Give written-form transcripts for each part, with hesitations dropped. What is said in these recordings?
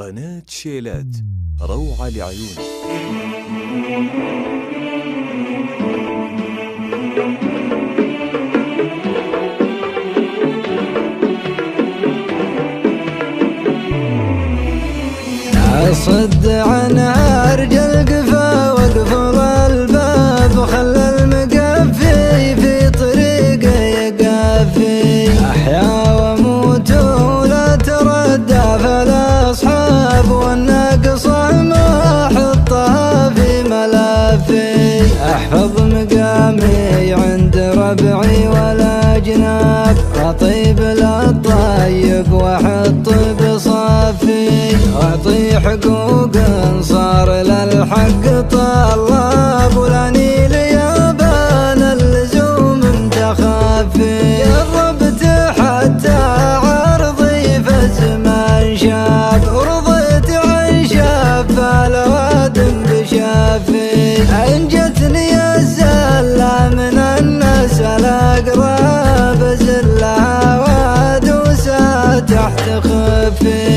قناة شيلات، روعة لعيونك. صد عن عرج القفا واقفل الباب وخلى المقفي في طريقه يقفي. احيا واموت ولا تردى فالاصحاب والناقصه ما احطها في ملفي. احفظ مقامي عند ربعي والاجناب، اطيب للطيب واحط بصفي، واعطي حقوق صار للحق طلاب، ولاني ليابان اللزوم متخفي. جربت حتى عرضي فالزمان شاب، ورضيت عن شاب فالوادم بشافي. ان جتني الزله من الناس الاقرب، ازلها وادوسها تحت خفي.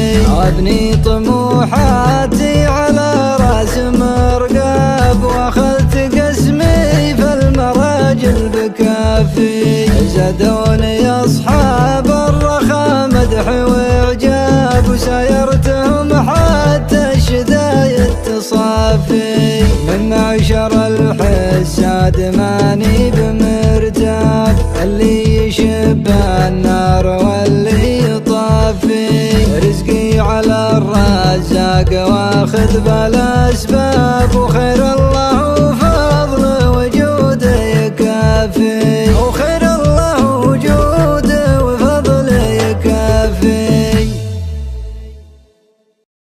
ابني طموحاتي على راس مرقاب، واخذت قسمي فالمراجل بكافي. زادوني اصحاب الرخا مدح واعجاب، وسايرتهم حتى الشدايد تصافي. من معشر الحساد ماني بمرتاب، اللي يشب النار واللي يطفي. رزقي على الرزاق واخذ بالاسباب، وخير